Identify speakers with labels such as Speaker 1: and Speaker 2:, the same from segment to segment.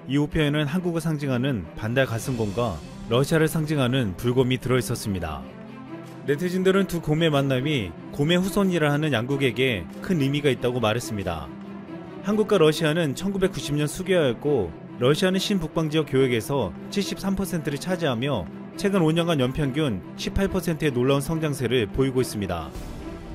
Speaker 1: 이 우표에는 한국을 상징하는 반달 가슴곰과 러시아를 상징하는 불곰이 들어있었습니다. 네티즌들은 두 곰의 만남이 곰의 후손이라 하는 양국에게 큰 의미가 있다고 말했습니다. 한국과 러시아는 1990년 수교하였고 러시아는 신북방지역 교역에서 73%를 차지하며 최근 5년간 연평균 18%의 놀라운 성장세를 보이고 있습니다.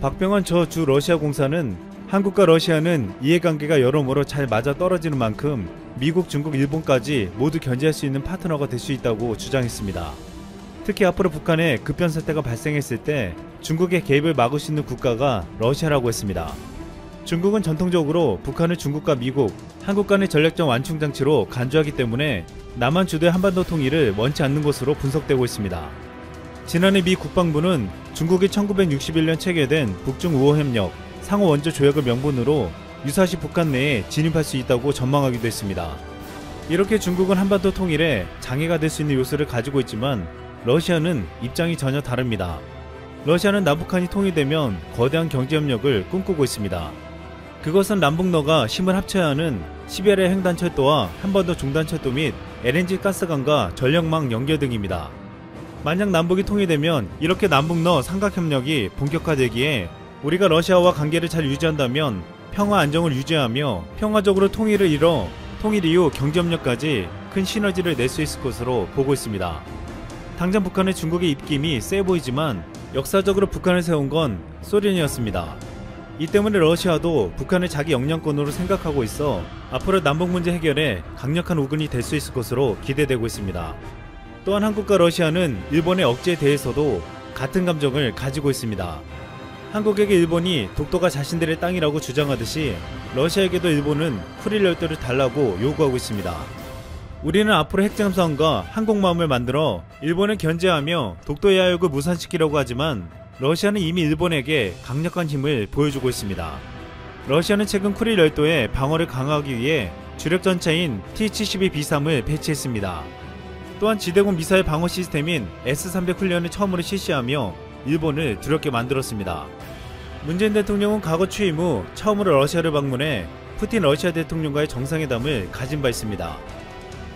Speaker 1: 박병원 저 주 러시아 공사는 한국과 러시아는 이해관계가 여러모로 잘 맞아떨어지는 만큼 미국, 중국, 일본까지 모두 견제할 수 있는 파트너가 될 수 있다고 주장했습니다. 특히 앞으로 북한에 급변 사태가 발생했을 때 중국의 개입을 막을 수 있는 국가가 러시아라고 했습니다. 중국은 전통적으로 북한을 중국과 미국, 한국 간의 전략적 완충장치로 간주하기 때문에 남한 주도의 한반도 통일을 원치 않는 것으로 분석되고 있습니다. 지난해 미 국방부는 중국이 1961년 체결된 북중우호협력, 상호원조 조약을 명분으로 유사시 북한 내에 진입할 수 있다고 전망하기도 했습니다. 이렇게 중국은 한반도 통일에 장애가 될 수 있는 요소를 가지고 있지만 러시아는 입장이 전혀 다릅니다. 러시아는 남북한이 통일되면 거대한 경제협력을 꿈꾸고 있습니다. 그것은 남북러가 힘을 합쳐야 하는 시베리아 횡단철도와 한반도 중단철도 및 LNG 가스관과 전력망 연결 등입니다. 만약 남북이 통일되면 이렇게 남북러 삼각협력이 본격화되기에 우리가 러시아와 관계를 잘 유지한다면 평화 안정을 유지하며 평화적으로 통일을 이뤄 통일 이후 경제협력까지 큰 시너지를 낼 수 있을 것으로 보고 있습니다. 당장 북한의 중국의 입김이 세 보이지만 역사적으로 북한을 세운 건 소련이었습니다. 이 때문에 러시아도 북한을 자기 영향권으로 생각하고 있어 앞으로 남북 문제 해결에 강력한 우군이 될 수 있을 것으로 기대되고 있습니다. 또한 한국과 러시아는 일본의 억제에 대해서도 같은 감정을 가지고 있습니다. 한국에게 일본이 독도가 자신들의 땅이라고 주장하듯이 러시아에게도 일본은 쿠릴 열도를 달라고 요구하고 있습니다. 우리는 앞으로 핵잠수함과 항공모함을 만들어 일본을 견제하며 독도 야욕을 무산시키려고 하지만 러시아는 이미 일본에게 강력한 힘을 보여주고 있습니다. 러시아는 최근 쿠릴 열도의 방어를 강화하기 위해 주력 전차인 T-72B3을 배치했습니다. 또한 지대공 미사일 방어 시스템인 S-300 훈련을 처음으로 실시하며 일본을 두렵게 만들었습니다. 문재인 대통령은 과거 취임 후 처음으로 러시아를 방문해 푸틴 러시아 대통령과의 정상회담을 가진 바 있습니다.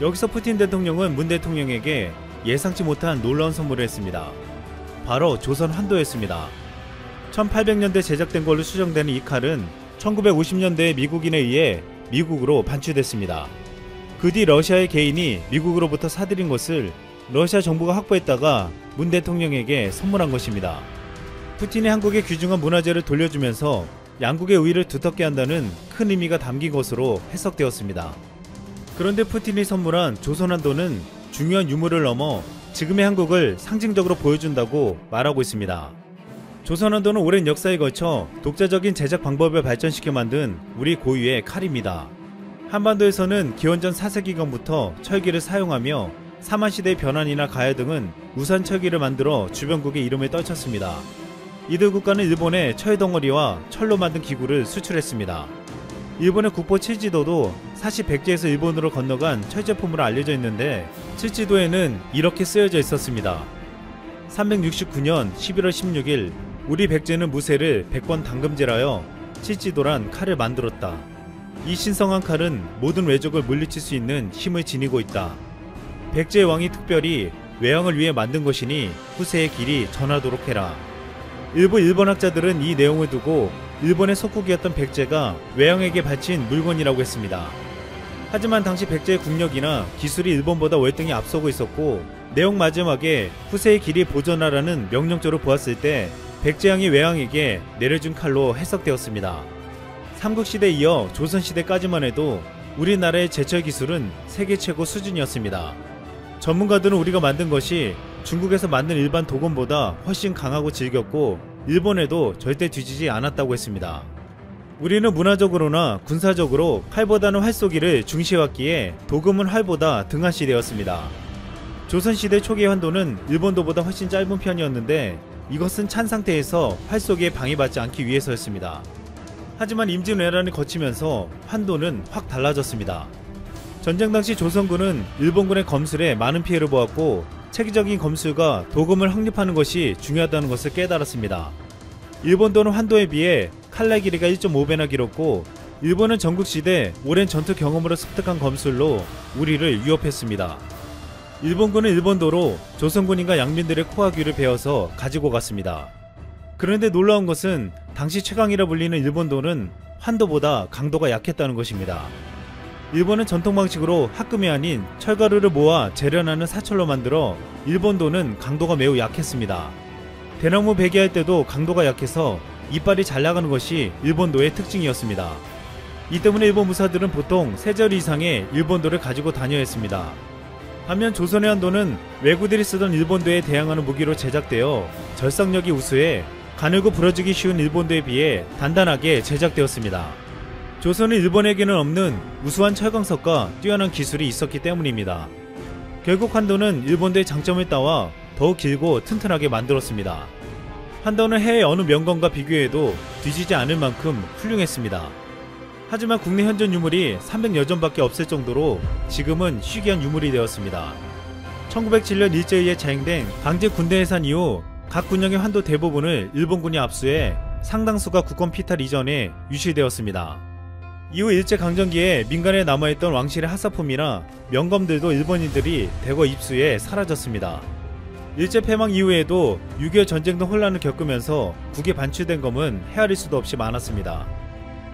Speaker 1: 여기서 푸틴 대통령은 문 대통령에게 예상치 못한 놀라운 선물을 했습니다. 바로 조선 환도였습니다. 1800년대 제작된 걸로 추정되는 이 칼은 1950년대에 미국인에 의해 미국으로 반출됐습니다. 그 뒤 러시아의 개인이 미국으로부터 사들인 것을 러시아 정부가 확보했다가 문 대통령에게 선물한 것입니다. 푸틴이 한국에 귀중한 문화재를 돌려주면서 양국의 우위를 두텁게 한다는 큰 의미가 담긴 것으로 해석되었습니다. 그런데 푸틴이 선물한 조선환도는 중요한 유물을 넘어 지금의 한국을 상징적으로 보여준다고 말하고 있습니다. 조선환도는 오랜 역사에 걸쳐 독자적인 제작 방법을 발전시켜 만든 우리 고유의 칼입니다. 한반도에서는 기원전 4세기경부터 철기를 사용하며 사만시대의 변환이나 가야 등은 우산 철기를 만들어 주변국의 이름을 떨쳤습니다. 이들 국가는 일본에 철덩어리와 철로 만든 기구를 수출했습니다. 일본의 국보 칠지도도 사실 백제에서 일본으로 건너간 철제품으로 알려져 있는데 칠지도에는 이렇게 쓰여져 있었습니다. 369년 11월 16일 우리 백제는 무쇠를 100번 담금질하여 칠지도란 칼을 만들었다. 이 신성한 칼은 모든 외적을 물리칠 수 있는 힘을 지니고 있다. 백제의 왕이 특별히 외왕을 위해 만든 것이니 후세의 길이 전하도록 해라. 일부 일본학자들은 이 내용을 두고 일본의 속국이었던 백제가 외왕에게 바친 물건이라고 했습니다. 하지만 당시 백제의 국력이나 기술이 일본보다 월등히 앞서고 있었고 내용 마지막에 후세의 길이 보존하라는 명령조를 보았을 때 백제왕이 외왕에게 내려준 칼로 해석되었습니다. 삼국시대에 이어 조선시대까지만 해도 우리나라의 제철 기술은 세계 최고 수준이었습니다. 전문가들은 우리가 만든 것이 중국에서 만든 일반 도검보다 훨씬 강하고 질겼고 일본에도 절대 뒤지지 않았다고 했습니다. 우리는 문화적으로나 군사적으로 활보다는 활쏘기를 중시해왔기에 도금은 활보다 등한시 되었습니다. 조선시대 초기의 환도는 일본도보다 훨씬 짧은 편이었는데 이것은 찬 상태에서 활쏘기에 방해받지 않기 위해서였습니다. 하지만 임진왜란을 거치면서 환도는 확 달라졌습니다. 전쟁 당시 조선군은 일본군의 검술에 많은 피해를 보았고 체계적인 검술과 도금을 확립하는 것이 중요하다는 것을 깨달았습니다. 일본도는 환도에 비해 칼날 길이가 1.5배나 길었고 일본은 전국시대 오랜 전투 경험으로 습득한 검술로 우리를 위협했습니다. 일본군은 일본도로 조선군인과 양민들의 코와 귀를 베어서 가지고 갔습니다. 그런데 놀라운 것은 당시 최강이라 불리는 일본도는 환도보다 강도가 약했다는 것입니다. 일본은 전통 방식으로 합금이 아닌 철가루를 모아 재련하는 사철로 만들어 일본도는 강도가 매우 약했습니다. 대나무 베기할 때도 강도가 약해서 이빨이 잘 나가는 것이 일본도의 특징이었습니다. 이 때문에 일본 무사들은 보통 3자루 이상의 일본도를 가지고 다녀야 했습니다. 반면 조선의 한도는 왜구들이 쓰던 일본도에 대항하는 무기로 제작되어 절삭력이 우수해 가늘고 부러지기 쉬운 일본도에 비해 단단하게 제작되었습니다. 조선은 일본에게는 없는 우수한 철광석과 뛰어난 기술이 있었기 때문입니다. 결국 한도는 일본도의 장점을 따와 더욱 길고 튼튼하게 만들었습니다. 한도는 해외 어느 명건과 비교해도 뒤지지 않을 만큼 훌륭했습니다. 하지만 국내 현존 유물이 300여 점밖에 없을 정도로 지금은 희귀한 유물이 되었습니다. 1907년 일제의해 자행된 강제 군대 해산 이후 각 군영의 환도 대부분을 일본군이 압수해 상당수가 국권 피탈 이전에 유실되었습니다. 이후 일제강점기에 민간에 남아있던 왕실의 하사품이나 명검들도 일본인들이 대거 입수해 사라졌습니다. 일제패망 이후에도 6.25 전쟁 등 혼란을 겪으면서 국에 반출된 검은 헤아릴 수도 없이 많았습니다.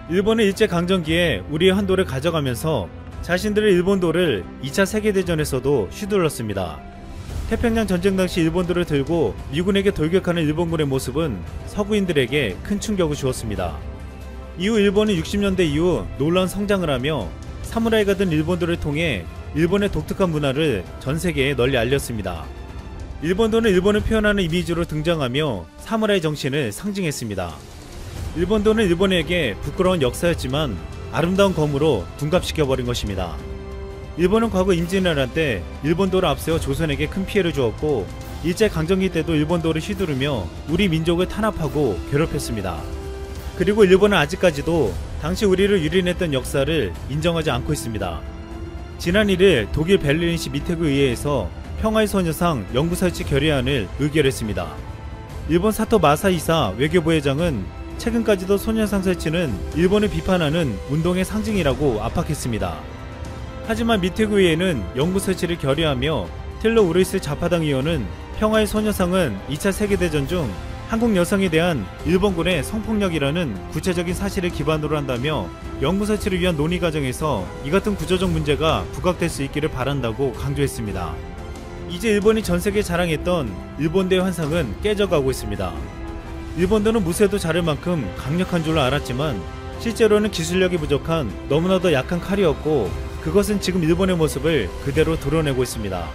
Speaker 1: 일본은 일제강점기에 우리의 한도를 가져가면서 자신들의 일본도를 2차 세계대전에서도 휘둘렀습니다. 태평양 전쟁 당시 일본도를 들고 미군에게 돌격하는 일본군의 모습은 서구인들에게 큰 충격을 주었습니다. 이후 일본은 60년대 이후 놀라운 성장을 하며 사무라이가 든 일본도를 통해 일본의 독특한 문화를 전 세계에 널리 알렸습니다. 일본도는 일본을 표현하는 이미지로 등장하며 사무라이 정신을 상징했습니다. 일본도는 일본에게 부끄러운 역사였지만 아름다운 검으로 둔갑시켜버린 것입니다. 일본은 과거 임진왜란 때 일본도를 앞세워 조선에게 큰 피해를 주었고 일제강점기 때도 일본도를 휘두르며 우리 민족을 탄압하고 괴롭혔습니다. 그리고 일본은 아직까지도 당시 우리를 유린했던 역사를 인정하지 않고 있습니다. 지난 1일 독일 베를린시 미테그 의회에서 평화의 소녀상 영구 설치 결의안을 의결했습니다. 일본 사토 마사이사 외교부회장은 최근까지도 소녀상 설치는 일본을 비판하는 운동의 상징이라고 압박했습니다. 하지만 미테그 의회는 영구 설치를 결의하며 틸로 우르이스 좌파당 의원은 평화의 소녀상은 2차 세계대전 중 한국 여성에 대한 일본군의 성폭력이라는 구체적인 사실을 기반으로 한다며 영구 설치를 위한 논의 과정에서 이 같은 구조적 문제가 부각될 수 있기를 바란다고 강조했습니다. 이제 일본이 전세계에 자랑했던 일본대의 환상은 깨져가고 있습니다. 일본도는 무쇠도 자를 만큼 강력한 줄로 알았지만 실제로는 기술력이 부족한 너무나도 약한 칼이었고 그것은 지금 일본의 모습을 그대로 드러내고 있습니다.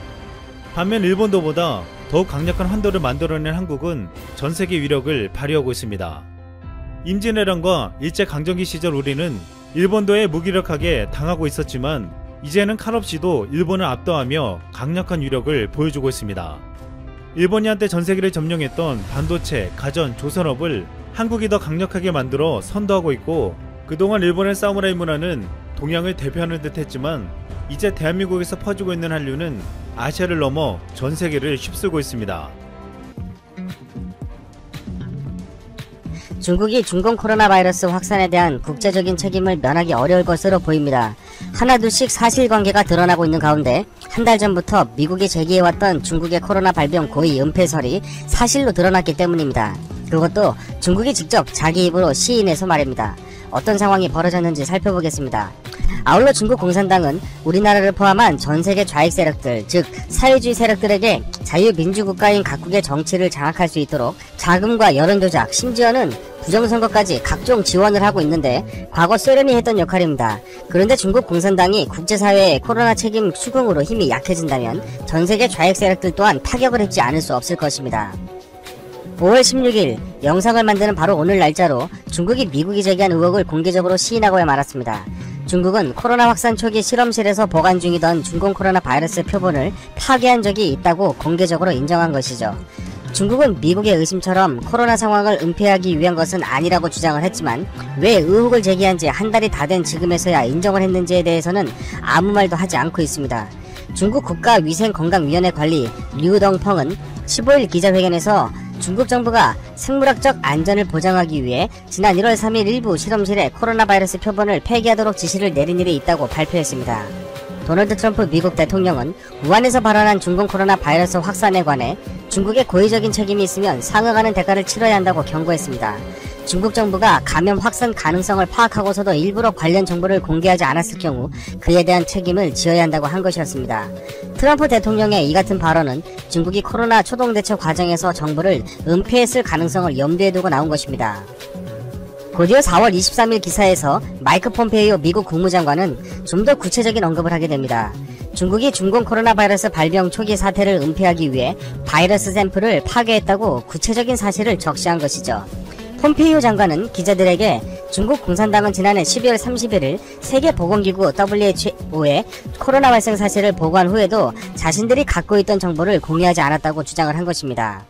Speaker 1: 반면 일본도보다 더욱 강력한 환도를 만들어낸 한국은 전세계 위력을 발휘하고 있습니다. 임진왜란과 일제강점기 시절 우리는 일본도에 무기력하게 당하고 있었지만 이제는 칼없이도 일본을 압도하며 강력한 위력을 보여주고 있습니다. 일본이 한때 전세계를 점령했던 반도체, 가전, 조선업을 한국이 더 강력하게 만들어 선도하고 있고 그동안 일본의 사무라이 문화는 동양을 대표하는 듯 했지만 이제 대한민국에서 퍼지고 있는 한류는 아시아를 넘어 전세계를 휩쓸고 있습니다.
Speaker 2: 중국이 중공 코로나 바이러스 확산에 대한 국제적인 책임을 면하기 어려울 것으로 보입니다. 하나둘씩 사실관계가 드러나고 있는 가운데 한 달 전부터 미국이 제기해왔던 중국의 코로나 발병 고의 은폐설이 사실로 드러났기 때문입니다. 그것도 중국이 직접 자기 입으로 시인해서 말입니다. 어떤 상황이 벌어졌는지 살펴보겠습니다. 아울러 중국 공산당은 우리나라를 포함한 전세계 좌익 세력들, 즉 사회주의 세력들에게 자유민주국가인 각국의 정치를 장악할 수 있도록 자금과 여론조작, 심지어는 부정선거까지 각종 지원을 하고 있는데 과거 소련이 했던 역할입니다. 그런데 중국 공산당이 국제사회의 코로나 책임 추궁으로 힘이 약해진다면 전세계 좌익 세력들 또한 타격을 입지 않을 수 없을 것입니다. 5월 16일 영상을 만드는 바로 오늘 날짜로 중국이 미국이 제기한 의혹을 공개적으로 시인하고야 말았습니다. 중국은 코로나 확산 초기 실험실에서 보관 중이던 중공 코로나 바이러스 표본을 파괴한 적이 있다고 공개적으로 인정한 것이죠. 중국은 미국의 의심처럼 코로나 상황을 은폐하기 위한 것은 아니라고 주장을 했지만 왜 의혹을 제기한 지 한 달이 다 된 지금에서야 인정을 했는지에 대해서는 아무 말도 하지 않고 있습니다. 중국 국가위생건강위원회 관리 류덩펑은 15일 기자회견에서 중국 정부가 생물학적 안전을 보장하기 위해 지난 1월 3일 일부 실험실에 코로나 바이러스 표본을 폐기하도록 지시를 내린 일이 있다고 발표했습니다. 도널드 트럼프 미국 대통령은 우한에서 발원한 중국 코로나 바이러스 확산에 관해 중국의 고의적인 책임이 있으면 상응하는 대가를 치러야 한다고 경고했습니다. 중국 정부가 감염 확산 가능성을 파악하고서도 일부러 관련 정보를 공개하지 않았을 경우 그에 대한 책임을 지어야 한다고 한 것이었습니다. 트럼프 대통령의 이 같은 발언은 중국이 코로나 초동대처 과정에서 정보를 은폐했을 가능성을 염두에 두고 나온 것입니다. 곧이어 4월 23일 기사에서 마이크 폼페이오 미국 국무장관은 좀 더 구체적인 언급을 하게 됩니다. 중국이 중국 코로나 바이러스 발병 초기 사태를 은폐하기 위해 바이러스 샘플을 파괴했다고 구체적인 사실을 적시한 것이죠. 폼페이오 장관은 기자들에게 중국 공산당은 지난해 12월 31일 세계보건기구 WHO에 코로나 발생 사실을 보고한 후에도 자신들이 갖고 있던 정보를 공유하지 않았다고 주장을 한 것입니다.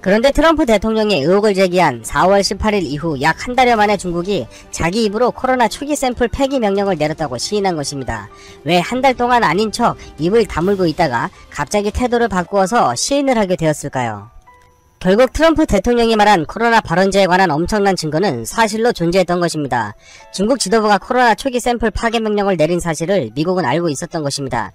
Speaker 2: 그런데 트럼프 대통령이 의혹을 제기한 4월 18일 이후 약 한 달여 만에 중국이 자기 입으로 코로나 초기 샘플 폐기 명령을 내렸다고 시인한 것입니다. 왜 한 달 동안 아닌 척 입을 다물고 있다가 갑자기 태도를 바꾸어서 시인을 하게 되었을까요? 결국 트럼프 대통령이 말한 코로나 발원자에 관한 엄청난 증거는 사실로 존재했던 것입니다. 중국 지도부가 코로나 초기 샘플 파괴 명령을 내린 사실을 미국은 알고 있었던 것입니다.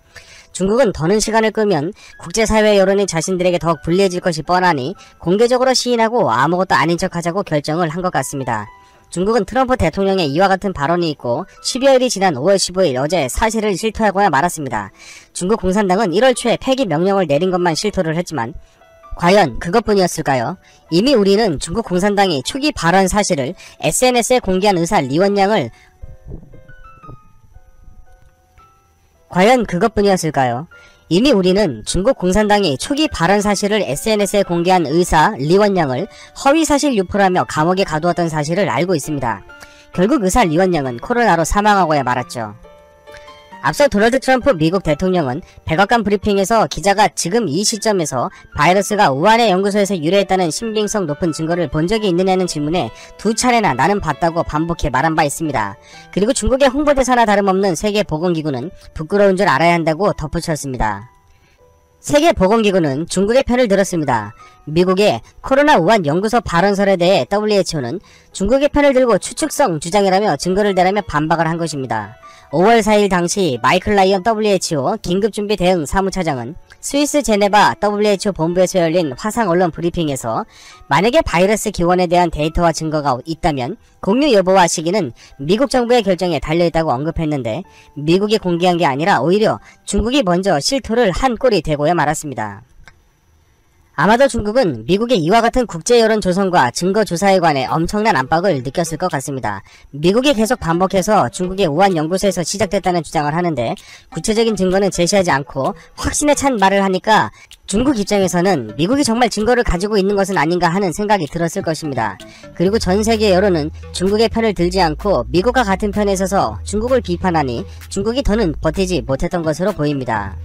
Speaker 2: 중국은 더는 시간을 끌면 국제사회 여론이 자신들에게 더욱 불리해질 것이 뻔하니 공개적으로 시인하고 아무것도 아닌 척하자고 결정을 한 것 같습니다. 중국은 트럼프 대통령의 이와 같은 발언이 있고 12월이 지난 5월 15일 어제 사실을 실토하고야 말았습니다. 중국 공산당은 1월 초에 폐기 명령을 내린 것만 실토를 했지만 과연 그것뿐이었을까요? 이미 우리는 중국 공산당이 초기 발언 사실을 SNS에 공개한 의사 리원양을 과연 그것뿐이었을까요? 이미 우리는 중국 공산당이 초기 발언 사실을 SNS에 공개한 의사 리원양을 허위사실 유포라며 감옥에 가두었던 사실을 알고 있습니다. 결국 의사 리원양은 코로나로 사망하고야 말았죠. 앞서 도널드 트럼프 미국 대통령은 백악관 브리핑에서 기자가 지금 이 시점에서 바이러스가 우한의 연구소에서 유래했다는 신빙성 높은 증거를 본 적이 있느냐는 질문에 2차례나 나는 봤다고 반복해 말한 바 있습니다. 그리고 중국의 홍보대사나 다름없는 세계보건기구는 부끄러운 줄 알아야 한다고 덧붙였습니다. 세계보건기구는 중국의 편을 들었습니다. 미국의 코로나 우한 연구소 발언설에 대해 WHO는 중국의 편을 들고 추측성 주장이라며 증거를 대라며 반박을 한 것입니다. 5월 4일 당시 마이클 라이언 WHO 긴급준비 대응 사무차장은 스위스 제네바 WHO 본부에서 열린 화상 언론 브리핑에서 만약에 바이러스 기원에 대한 데이터와 증거가 있다면 공유 여부와 시기는 미국 정부의 결정에 달려있다고 언급했는데 미국이 공개한 게 아니라 오히려 중국이 먼저 실토를 한 꼴이 되고야 말았습니다. 아마도 중국은 미국의 이와 같은 국제 여론 조성과 증거 조사에 관해 엄청난 압박을 느꼈을 것 같습니다. 미국이 계속 반복해서 중국의 우한 연구소에서 시작됐다는 주장을 하는데 구체적인 증거는 제시하지 않고 확신에 찬 말을 하니까 중국 입장에서는 미국이 정말 증거를 가지고 있는 것은 아닌가 하는 생각이 들었을 것입니다. 그리고 전 세계 여론은 중국의 편을 들지 않고 미국과 같은 편에 서서 중국을 비판하니 중국이 더는 버티지 못했던 것으로 보입니다.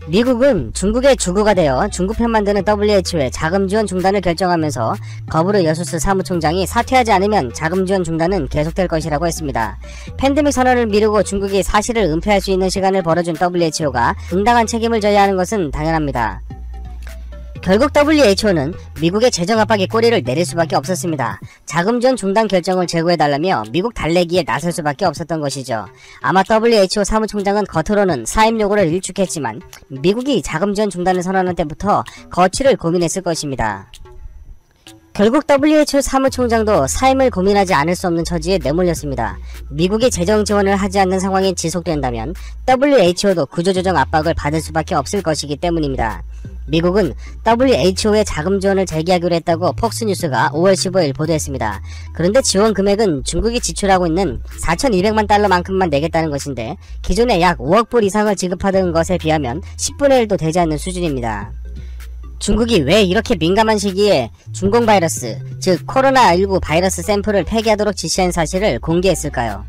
Speaker 2: 미국은 중국의 주구가 되어 중국 편만 드는 WHO의 자금 지원 중단을 결정하면서 거부르 여수스 사무총장이 사퇴하지 않으면 자금 지원 중단은 계속될 것이라고 했습니다. 팬데믹 선언을 미루고 중국이 사실을 은폐할 수 있는 시간을 벌어준 WHO가 응당한 책임을 져야 하는 것은 당연합니다. 결국 WHO는 미국의 재정 압박에 꼬리를 내릴 수밖에 없었습니다. 자금 지원 중단 결정을 제고해달라며 미국 달래기에 나설 수밖에 없었던 것이죠. 아마 WHO 사무총장은 겉으로는 사임 요구를 일축했지만 미국이 자금 지원 중단을 선언할 때부터 거취를 고민했을 것입니다. 결국 WHO 사무총장도 사임을 고민하지 않을 수 없는 처지에 내몰렸습니다. 미국이 재정 지원을 하지 않는 상황이 지속된다면 WHO도 구조조정 압박을 받을 수밖에 없을 것이기 때문입니다. 미국은 WHO의 자금 지원을 재개하기로 했다고 폭스뉴스가 5월 15일 보도했습니다. 그런데 지원 금액은 중국이 지출하고 있는 4,200만 달러만큼만 내겠다는 것인데 기존에 약 5억 불 이상을 지급하던 것에 비하면 10분의 1도 되지 않는 수준입니다. 중국이 왜 이렇게 민감한 시기에 중공 바이러스, 즉 코로나19 바이러스 샘플을 폐기하도록 지시한 사실을 공개했을까요?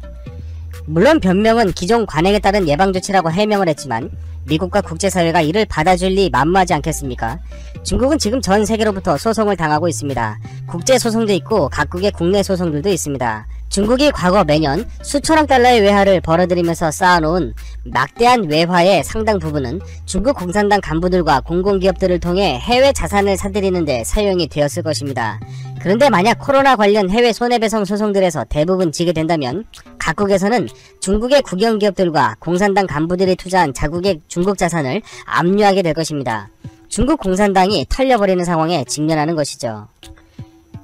Speaker 2: 물론 변명은 기존 관행에 따른 예방조치라고 해명을 했지만 미국과 국제사회가 이를 받아줄 리 만무하지 않겠습니까? 중국은 지금 전 세계로부터 소송을 당하고 있습니다. 국제소송도 있고 각국의 국내 소송들도 있습니다. 중국이 과거 매년 수천억 달러의 외화를 벌어들이면서 쌓아놓은 막대한 외화의 상당 부분은 중국 공산당 간부들과 공공기업들을 통해 해외 자산을 사들이는 데 사용이 되었을 것입니다. 그런데 만약 코로나 관련 해외 손해배상 소송들에서 대부분 지게 된다면 각국에서는 중국의 국영기업들과 공산당 간부들이 투자한 자국의 중국 자산을 압류하게 될 것입니다. 중국 공산당이 털려버리는 상황에 직면하는 것이죠.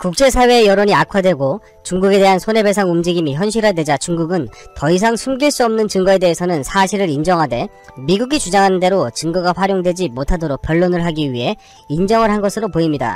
Speaker 2: 국제사회의 여론이 악화되고 중국에 대한 손해배상 움직임이 현실화되자 중국은 더 이상 숨길 수 없는 증거에 대해서는 사실을 인정하되 미국이 주장하는 대로 증거가 활용되지 못하도록 변론을 하기 위해 인정을 한 것으로 보입니다.